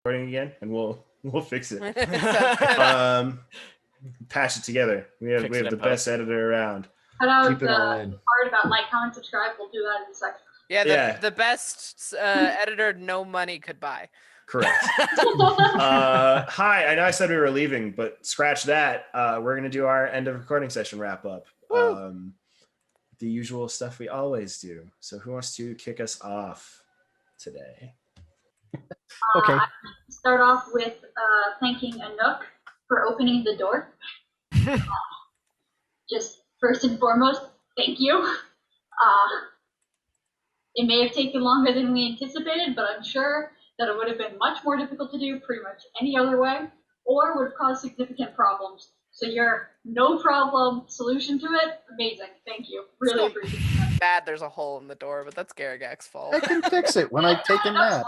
recording again, and we'll fix it. Sounds good. Patch it together. We have the best editor around. Cut out Keep it all in. the part about like, comment, subscribe. We'll do that in a second. Yeah, the best editor no money could buy. Correct. Hi, I know I said we were leaving, but scratch that. We're going to do our end of recording session wrap up. The usual stuff we always do. So who wants to kick us off today? Okay. Start off with thanking Anouk for opening the door. Just first and foremost, thank you. It may have taken longer than we anticipated, but I'm sure that it would have been much more difficult to do pretty much any other way, or would have caused significant problems. So your no problem solution to it, amazing. Thank you. Really appreciate it. Bad there's a hole in the door, but that's Garagak's fault. I can fix it when I take a nap.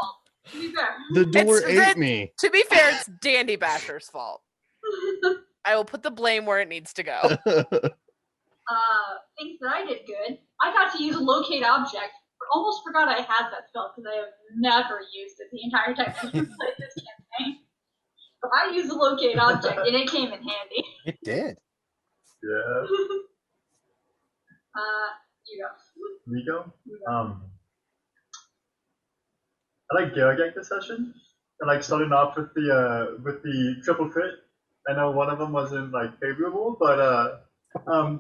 To be fair. The door ate me. To be fair, it's Dandy Basher's fault. I will put the blame where it needs to go. Things that I did good. I got to use a locate object. Almost forgot I had that spell because I have never used it the entire time I've played this campaign. But I used a locate object and it came in handy. It did. Yeah. You go. Me go? I like Garagak this session. And like starting off with the triple crit. I know one of them wasn't like favorable, but I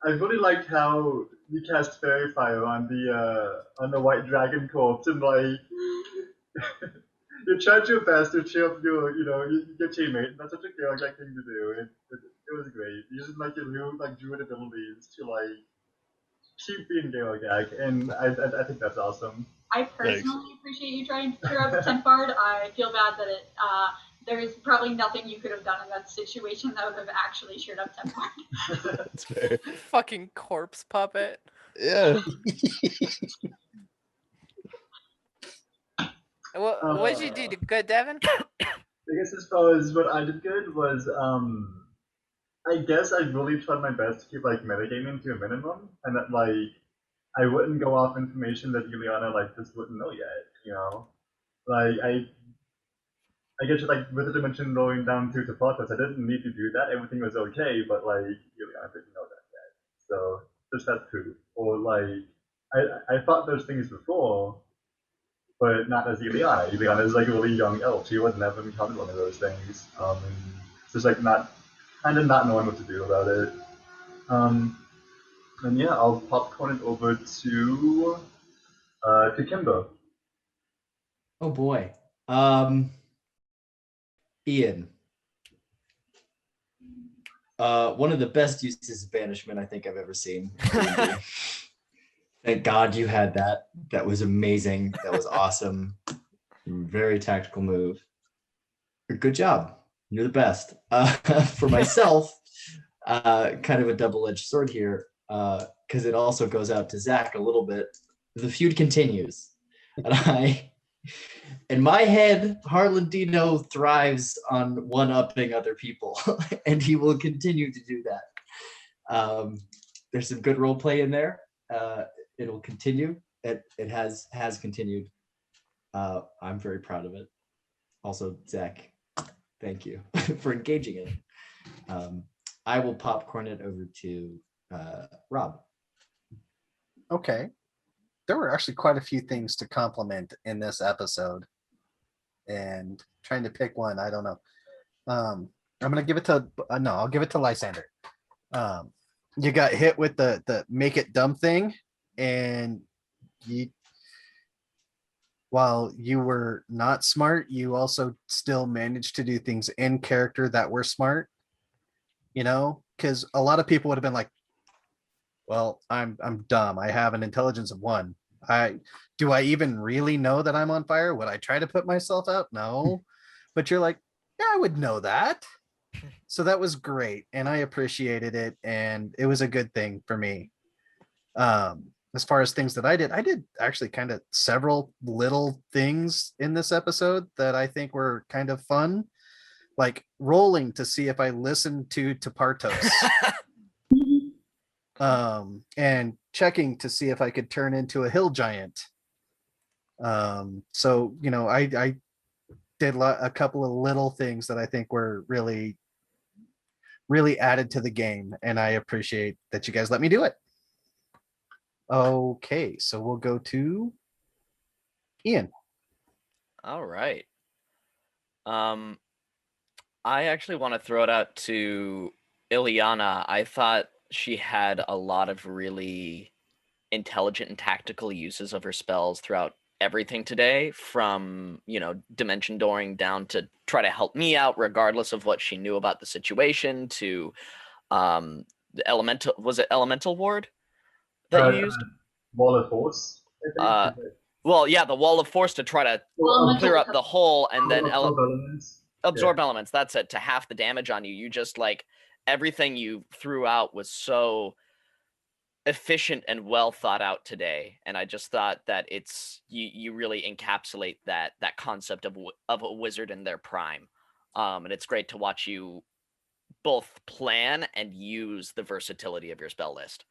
really liked how you cast Fairy Fire on the White Dragon corpse, and like you tried your best to cheer up your teammate, and that's such a Garagak thing to do. It was great. Using like your new like druid abilities to like keep being Garagak, and I think that's awesome. I personally appreciate you trying to cheer up Tempard. I feel bad that there is probably nothing you could have done in that situation that would have actually cheered up Tempard. That's fair. Fucking corpse puppet. Yeah. What did you do good, Devin? I guess as far as what I did good was, I guess I really tried my best to keep like metagaming to a minimum, and that like I wouldn't go off information that Juliana like just wouldn't know yet, you know. Like I guess like with the dimension going down to Tapatas, I didn't need to do that. Everything was okay, but like Juliana didn't know that yet. So just that too. Or like I thought those things before, but not as Juliana. Juliana is like a really young elf. She would never encountered one of those things. And just like not knowing what to do about it. And yeah, I'll popcorn it over to Kimbo. Oh boy. Ian. One of the best uses of banishment I think I've ever seen. Thank God you had that. That was amazing. That was awesome. Very tactical move. Good job. You're the best. For myself, kind of a double-edged sword here, because it also goes out to Zach a little bit. The feud continues. And in my head, Harlan Dino thrives on one-upping other people, and he will continue to do that. There's some good role play in there. It'll continue. It has continued. I'm very proud of it. Also, Zach, thank you for engaging in it. I will popcorn it over to Rob. Okay. There were actually quite a few things to compliment in this episode. And trying to pick one, I don't know. I'm gonna give it to I'll give it to Lysander. You got hit with the make it dumb thing, and while you were not smart, you also still managed to do things in character that were smart. You know, because a lot of people would have been like, well, I'm dumb. I have an intelligence of 1. Do I even really know that I'm on fire? Would I try to put myself out? No. But you're like, yeah, I would know that. So that was great. And I appreciated it. And it was a good thing for me. As far as things that I did actually kind of several little things in this episode that I think were kind of fun. Like rolling to see if I listened to Tapartos. And checking to see if I could turn into a hill giant. So, you know, I did a couple of little things that I think were really, really added to the game, and I appreciate that you guys let me do it. Okay, so we'll go to Ian. All right. I actually want to throw it out to Ileana. I thought she had a lot of really intelligent and tactical uses of her spells throughout everything today, from, dimension dooring down to try to help me out regardless of what she knew about the situation, to the elemental, was it elemental ward that you used? Wall of Force, I think. Well, yeah, the wall of force to try to clear up the hole, and then elements. absorb elements. That's it. To half the damage on you. You just everything you threw out was so efficient and well thought out today. And I just thought that you really encapsulate that concept of a wizard in their prime. And it's great to watch you both plan and use the versatility of your spell list.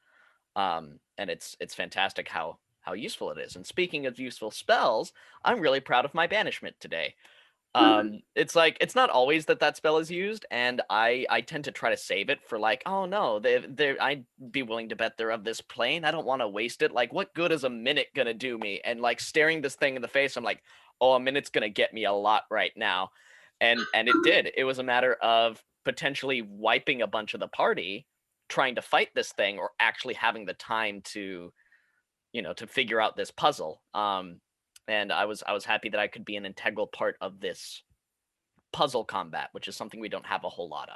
And it's fantastic how useful it is. And speaking of useful spells, I'm really proud of my banishment today. It's it's not always that spell is used, and I tend to try to save it for oh no, I'd be willing to bet they're of this plane. I don't want to waste it. What good is a minute gonna do me? And staring this thing in the face, I'm like, oh, a minute's gonna get me a lot right now. And it did. It was a matter of potentially wiping a bunch of the party trying to fight this thing, or actually having the time to to figure out this puzzle. And I was happy that I could be an integral part of this puzzle combat, which is something we don't have a whole lot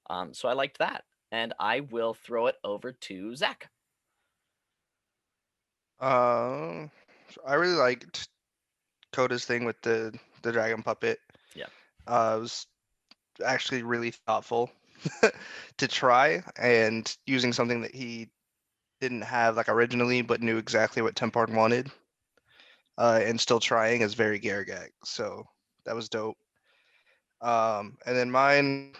of. So I liked that, and I will throw it over to Zach. I really liked Coda's thing with the dragon puppet. Yeah. It was actually really thoughtful to try, and using something that he didn't have originally, but knew exactly what Tempard wanted. And still trying is very Garagak, so that was dope. And then mine,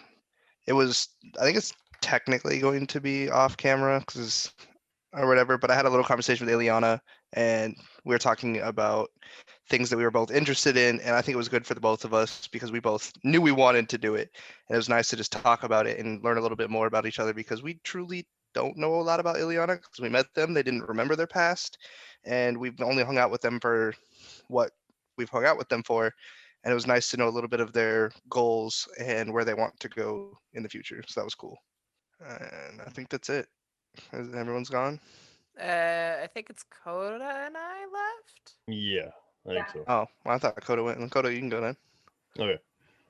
I think it's technically going to be off camera or whatever, but I had a little conversation with Ileana, and we were talking about things that we were both interested in, and I think it was good for the both of us because we both knew we wanted to do it, and it was nice to just talk about it and learn a little bit more about each other, because we truly don't know a lot about Ileana, because we met them, they didn't remember their past, and we've only hung out with them for what we've hung out with them for, and it was nice to know a little bit of their goals and where they want to go in the future, so that was cool. And I think that's it. Everyone's gone? I think it's Coda and I left. Yeah, I think so. Oh, well, I thought Coda went. Coda, you can go then. Okay.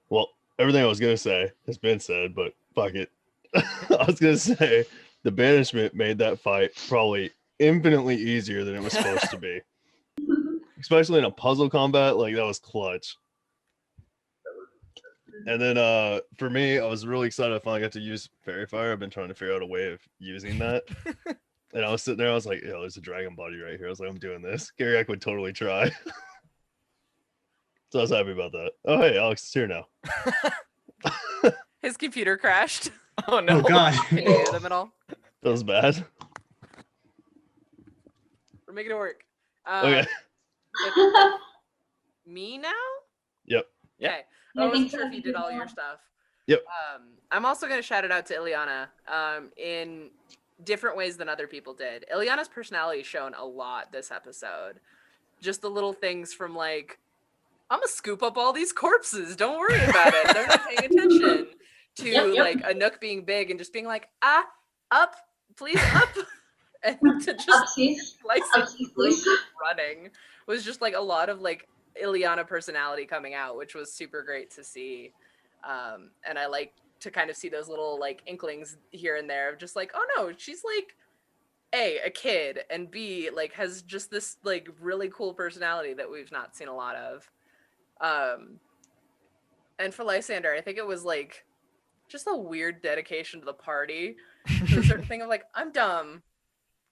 Well, everything I was gonna say has been said, but fuck it. I was gonna say the banishment made that fight probably infinitely easier than it was supposed to be. Especially in a puzzle combat, that was clutch. And then for me, I was really excited I finally got to use Fairy Fire. I've been trying to figure out a way of using that. And I was sitting there, I was like, yo, there's a dragon body right here. I was like, I'm doing this. Garagak would totally try. So I was happy about that. Oh, hey, Alex is here now. His computer crashed. Oh no. Oh God. Can you hear them at all? That was bad. We're making it work. Okay. Me now? Yep. Okay. Yeah, I I think wasn't sure so. if you did all your stuff. Yep. I'm also going to shout it out to Ileana in different ways than other people did. Ileana's personality is shown a lot this episode. Just the little things from I'm going to scoop up all these corpses. Don't worry about it. They're not paying attention. To Yep. a Nook being big and just being up, please up. And to just Upsies. Please. running was just a lot of Ileana personality coming out, which was super great to see. And I like to kind of see those little inklings here and there of just oh no, she's a kid, and B has just this really cool personality that we've not seen a lot of. And for Lysander, I think it was just a weird dedication to the party. The sort of thing of I'm dumb.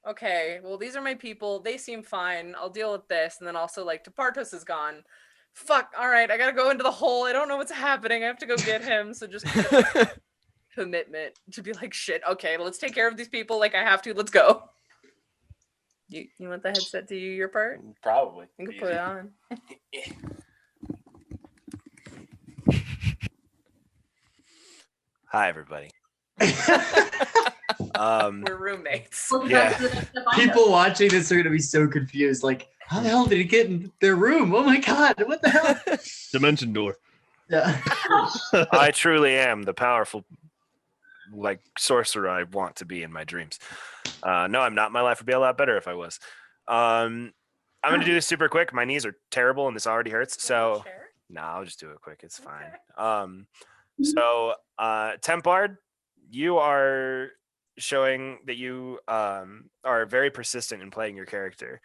Okay, well, these are my people. They seem fine. I'll deal with this. And then also, Tepartos is gone. Fuck, all right, I gotta go into the hole. I don't know what's happening. I have to go get him. So just kind of commitment to be shit, okay, let's take care of these people. I have to. Let's go. You want the headset to do your part? Probably. You can put it on. Hi, everybody. We're roommates. Welcome Yeah. back to the next step I know. People watching this are gonna be so confused. Like, how the hell did he get in their room? Oh my god, what the hell? Dimension door. Yeah. I truly am the powerful, like, sorcerer I want to be in my dreams. No, I'm not. My life would be a lot better if I was. I'm gonna do this super quick. My knees are terrible and this already hurts. So no, I'll just do it quick. It's fine. So Tempard, you are showing that you are very persistent in playing your character.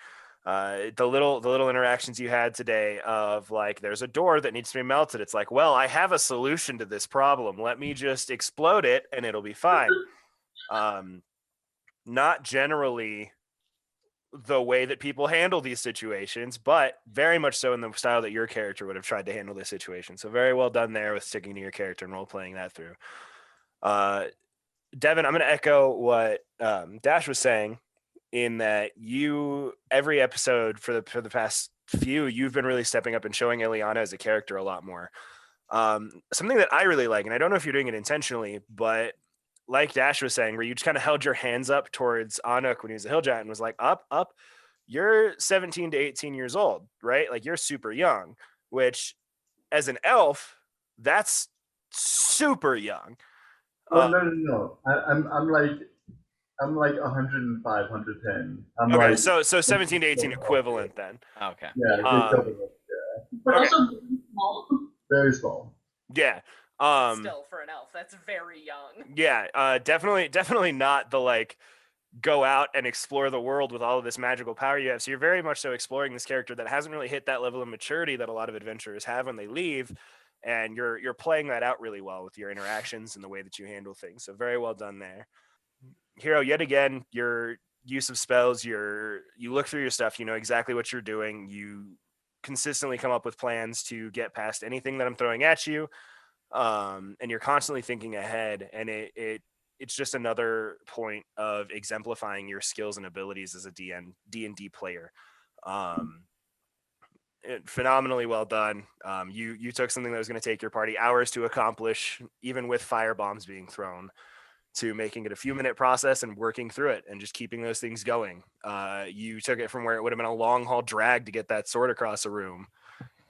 The little interactions you had today of like, there's a door that needs to be melted. It's like, well, I have a solution to this problem. Let me just explode it and it'll be fine. Not generally the way that people handle these situations, but very much so in the style that your character would have tried to handle this situation. So very well done there with sticking to your character and role playing that through. Devin, I'm going to echo what Dash was saying in that you, every episode for the past few, you've been really stepping up and showing Ileana as a character a lot more. Something that I really like, and I don't know if you're doing it intentionally, but like Dash was saying, where you just kind of held your hands up towards Anuk when he was a hill giant and was like, up, you're 17 to 18 years old, right? Like, you're super young, which as an elf, that's super young. Oh no. I'm like 105, 110. I'm Okay, like, so 17 to 18 equivalent then. Okay. yeah, equivalent. But Okay. also small. Very small. Yeah. Still, for an elf, that's very young. Yeah, definitely not the like go out and explore the world with all of this magical power you have. So you're very much so exploring this character that hasn't really hit that level of maturity that a lot of adventurers have when they leave, and you're playing that out really well with your interactions and the way that you handle things. So very well done there. Hero, yet again, your use of spells, you look through your stuff, you know exactly what you're doing. You consistently come up with plans to get past anything that I'm throwing at you. And you're constantly thinking ahead, and it's just another point of exemplifying your skills and abilities as a D&D player. Phenomenally well done. You took something that was going to take your party hours to accomplish, even with fire bombs being thrown, to making it a few minute process and working through it and just keeping those things going. You took it from where it would have been a long haul drag to get that sword across a room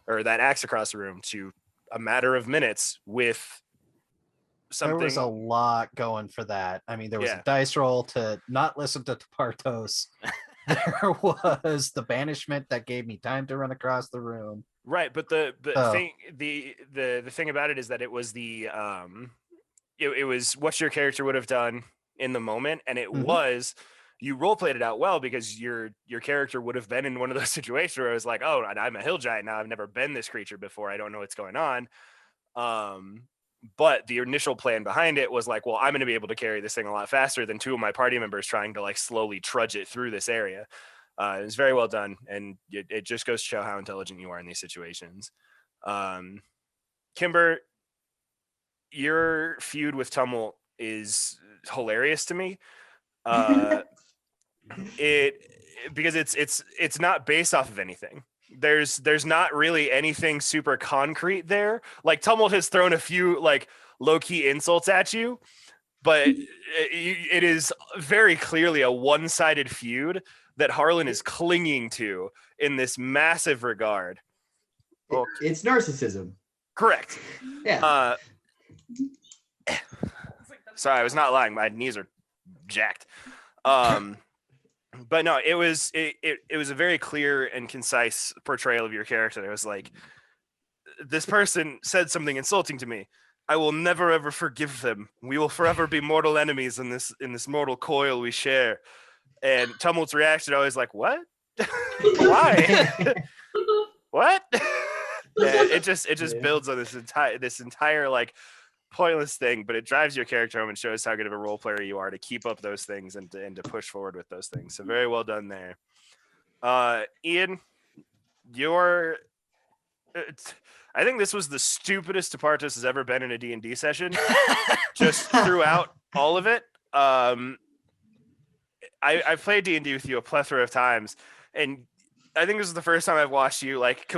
or that axe across the room to a matter of minutes with something. There was a lot going for that. I mean, there was Yeah. a dice roll to not listen to Partos. There was the banishment that gave me time to run across the room. Right, but the Oh. thing the thing about it is that it was the it was what your character would have done in the moment, and it Mhm. was you role played it out well because your character would have been in one of those situations where it was like, oh, I'm a hill giant now. I've never been this creature before. I don't know what's going on. But the initial plan behind it was like, well, I'm going to be able to carry this thing a lot faster than two of my party members trying to like slowly trudge it through this area. It was very well done, and it just goes to show how intelligent you are in these situations. Kimber, your feud with Tumult is hilarious to me. Because it's not based off of anything. There's not really anything super concrete there. Like, Tumult has thrown a few like low-key insults at you, but it is very clearly a one-sided feud that Harlan is clinging to in this massive regard. It's narcissism. Correct. Yeah. Sorry, I was not lying. My knees are jacked. But no, it was a very clear and concise portrayal of your character. It was like, this person said something insulting to me. I will never ever forgive them. We will forever be mortal enemies in this mortal coil we share. And Tumult's reaction always like, what? Why? What? And it just builds on this entire like pointless thing, but it drives your character home and shows how good of a role player you are to keep up those things and to push forward with those things. So very well done there. Ian, I think this was the stupidest Tepartos has ever been in a D&D session, just throughout all of it. I've played D&D with you a plethora of times, and I think this is the first time I've watched you like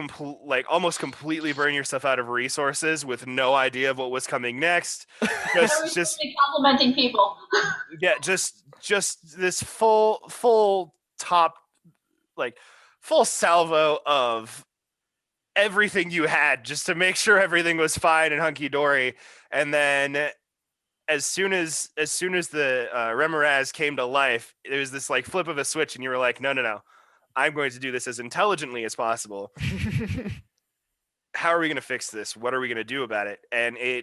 almost completely burn yourself out of resources with no idea of what was coming next. Just complimenting people. Yeah, just this full top, like full salvo of everything you had just to make sure everything was fine and hunky dory. And then as soon as the Remoraz came to life, it was this like flip of a switch, and you were like, no, I'm going to do this as intelligently as possible. How are we going to fix this? What are we going to do about it? And I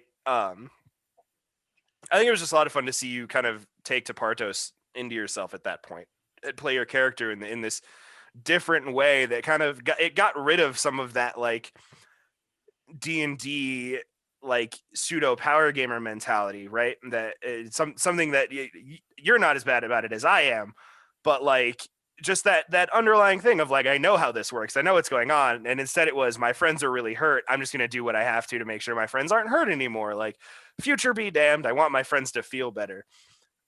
think it was just a lot of fun to see you kind of take to Partos into yourself at that point and play your character in this different way that kind of got rid of some of that like D&D like pseudo power gamer mentality, right? That it's something that you're not as bad about it as I am, but like just that underlying thing of like, I know how this works, I know what's going on, and instead it was, my friends are really hurt, I'm just gonna do what I have to make sure my friends aren't hurt anymore. Like, future be damned, I want my friends to feel better.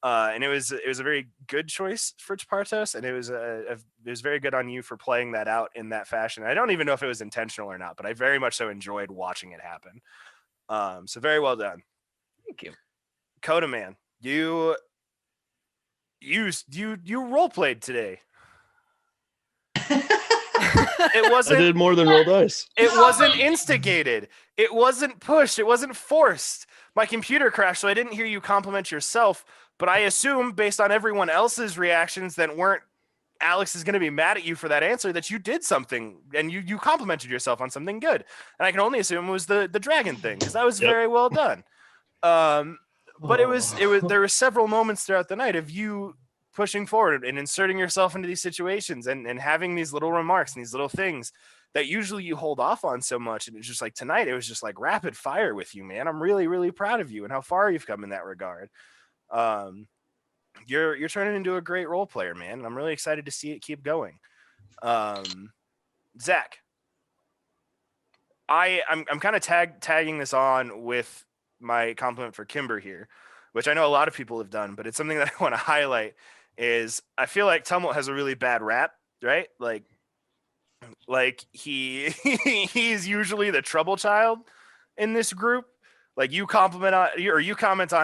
And it was a very good choice for Partos, and it was very good on you for playing that out in that fashion. I don't even know if it was intentional or not, but I very much so enjoyed watching it happen. So very well done. Thank you. Coda Man, you role played today. It wasn't. I did more than roll dice. It wasn't instigated. It wasn't pushed. It wasn't forced. My computer crashed, so I didn't hear you compliment yourself. But I assume, based on everyone else's reactions that weren't Alex is going to be mad at you for that answer, that you did something and you complimented yourself on something good. And I can only assume it was the dragon thing, because that was very well done. But it was there were several moments throughout the night of you pushing forward and inserting yourself into these situations and having these little remarks and these little things that usually you hold off on so much. And it's just like tonight, it was just like rapid fire with you, man. I'm really, really proud of you and how far you've come in that regard. You're turning into a great role player, man. And I'm really excited to see it keep going. Zach, I'm kind of tagging this on with my compliment for Kimber here, which I know a lot of people have done, but it's something that I want to highlight. Is I feel like Tumult has a really bad rap, right? Like he's usually the trouble child in this group. Like you comment on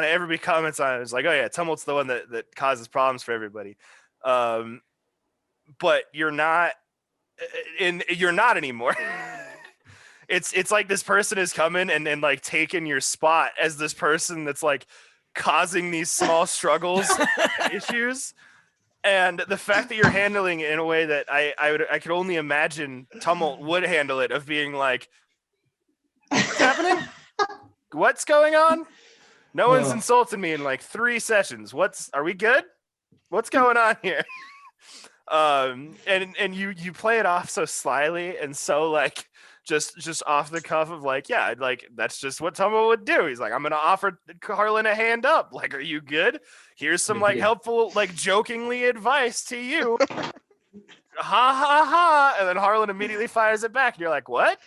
it, everybody comments on it. It's like, oh yeah, Tumult's the one that causes problems for everybody. But you're not anymore. It's like this person is coming and like taking your spot as this person that's like causing these small struggles, issues. And the fact that you're handling it in a way that I could only imagine Tumult would handle it, of being like, what's happening? What's going on? No one's insulted me in like 3 sessions. Are we good? What's going on here? And you play it off so slyly and so like just off the cuff of like, yeah, like that's just what Tumult would do. He's like, I'm gonna offer Harlan a hand up. Like, are you good? Here's some like helpful, like jokingly advice to you. Ha ha ha. And then Harlan immediately fires it back. And you're like, what?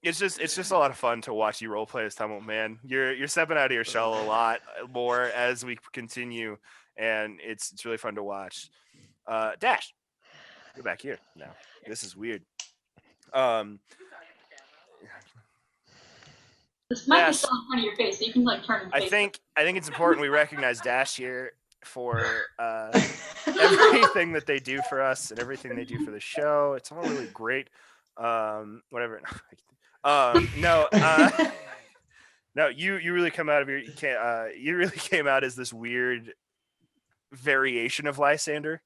It's just a lot of fun to watch you role play as Tumult, man. You're stepping out of your shell a lot more as we continue, and it's really fun to watch. Dash, go back here now. This is weird. This might be still in front of your face, so you can like turn and face I think it's important we recognize Dash here for everything that they do for us and everything they do for the show. It's all really great. Whatever. No, you really come out of you really came out as this weird variation of Lysander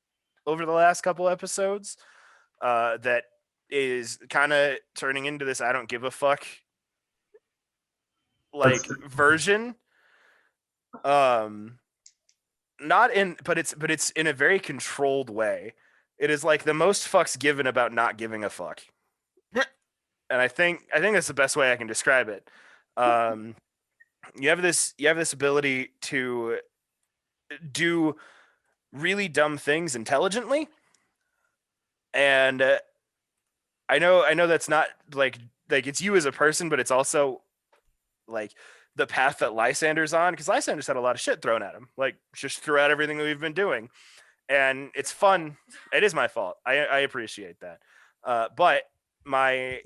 over the last couple episodes, that is kind of turning into this I don't give a fuck like version. But it's in a very controlled way. It is like the most fucks given about not giving a fuck. And I think that's the best way I can describe it. You have this ability to do really dumb things intelligently, and I know that's not like it's you as a person, but it's also like the path that Lysander's on, because Lysander's had a lot of shit thrown at him, like just throughout everything that we've been doing. and it's fun. It is my fault. I appreciate that. But my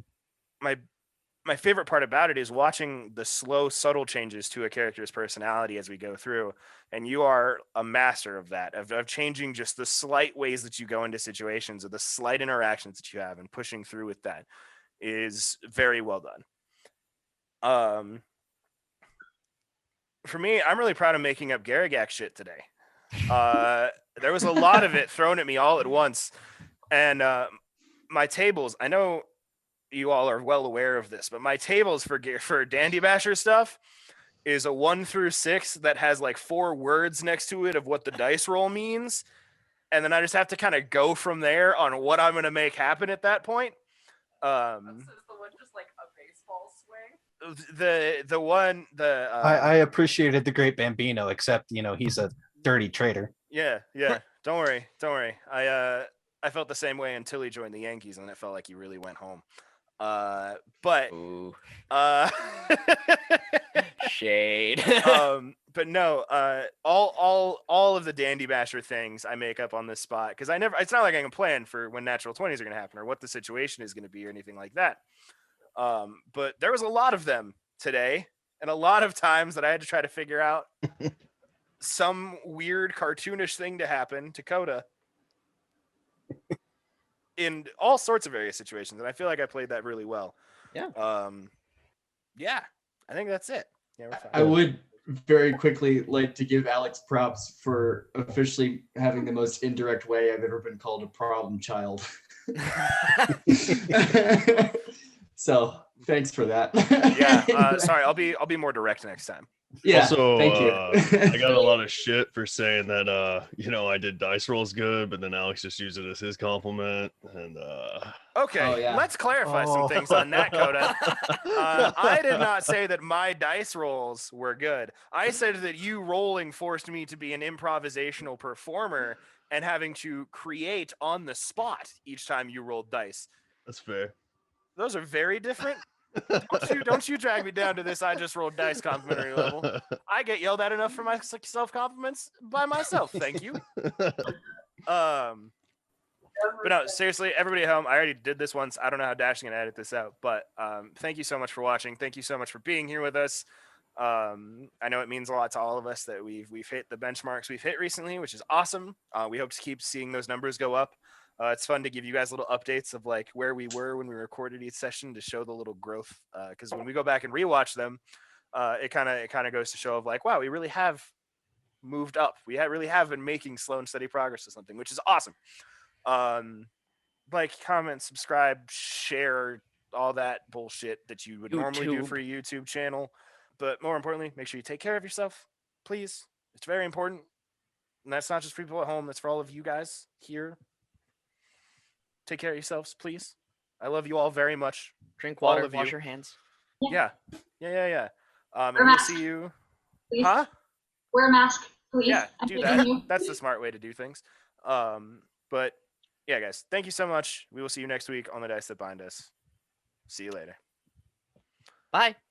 favorite part about it is watching the slow, subtle changes to a character's personality as we go through. And you are a master of that, of changing just the slight ways that you go into situations, or the slight interactions that you have, and pushing through with that is very well done. For me, I'm really proud of making up Garagak shit today. There was a lot of it thrown at me all at once. And my tables, I know you all are well aware of this, but my tables for Dandy Basher stuff is a 1 through 6 that has like 4 words next to it of what the dice roll means. And then I just have to kind of go from there on what I'm going to make happen at that point. So is the one just like a baseball swing? I appreciated the Great Bambino, except he's a dirty traitor. Yeah. Don't worry. I felt the same way until he joined the Yankees, and it felt like he really went home. But Ooh. Shade. But no, all of the Dandy Basher things I make up on this spot, because it's not like I can plan for when natural 20s are going to happen or what the situation is going to be or anything like that. But there was a lot of them today, and a lot of times that I had to try to figure out some weird cartoonish thing to happen to Coda in all sorts of various situations, and I feel like I played that really well. Yeah. Yeah, I think that's it. Yeah, we're fine. I would very quickly like to give Alex props for officially having the most indirect way I've ever been called a problem child. So thanks for that. Yeah, sorry, I'll be more direct next time. Yeah, also, thank you. I got a lot of shit for saying that, I did dice rolls good, but then Alex just used it as his compliment. And Okay, Oh, yeah. let's clarify some things on that, Coda. I did not say that my dice rolls were good. I said that you rolling forced me to be an improvisational performer and having to create on the spot each time you rolled dice. that's fair. Those are very different. Don't you drag me down to this I just rolled dice complimentary level. I get yelled at enough for my self compliments by myself. Thank you. But no, seriously, everybody at home, I already did this once. I don't know how Dash is going to edit this out, but thank you so much for watching. Thank you so much for being here with us. I know it means a lot to all of us that we've hit the benchmarks we've hit recently, which is awesome. We hope to keep seeing those numbers go up. It's fun to give you guys little updates of like where we were when we recorded each session to show the little growth. Because when we go back and rewatch them, it kind of goes to show of like, wow, we really have moved up. We really have been making slow and steady progress to something, which is awesome. Like, comment, subscribe, share, all that bullshit that you would normally do for a YouTube channel. But more importantly, make sure you take care of yourself, please. It's very important. And that's not just for people at home. That's for all of you guys here. Take care of yourselves, please. I love you all very much. Drink water, all of wash you. your hands. Yeah. And Wear a we'll mask, see you. please. Huh? Wear a mask, please. Yeah, I'm do begging that. you. That's the smart way to do things. But yeah, guys, thank you so much. We will see you next week on the Dice That Bind Us. See you later. Bye.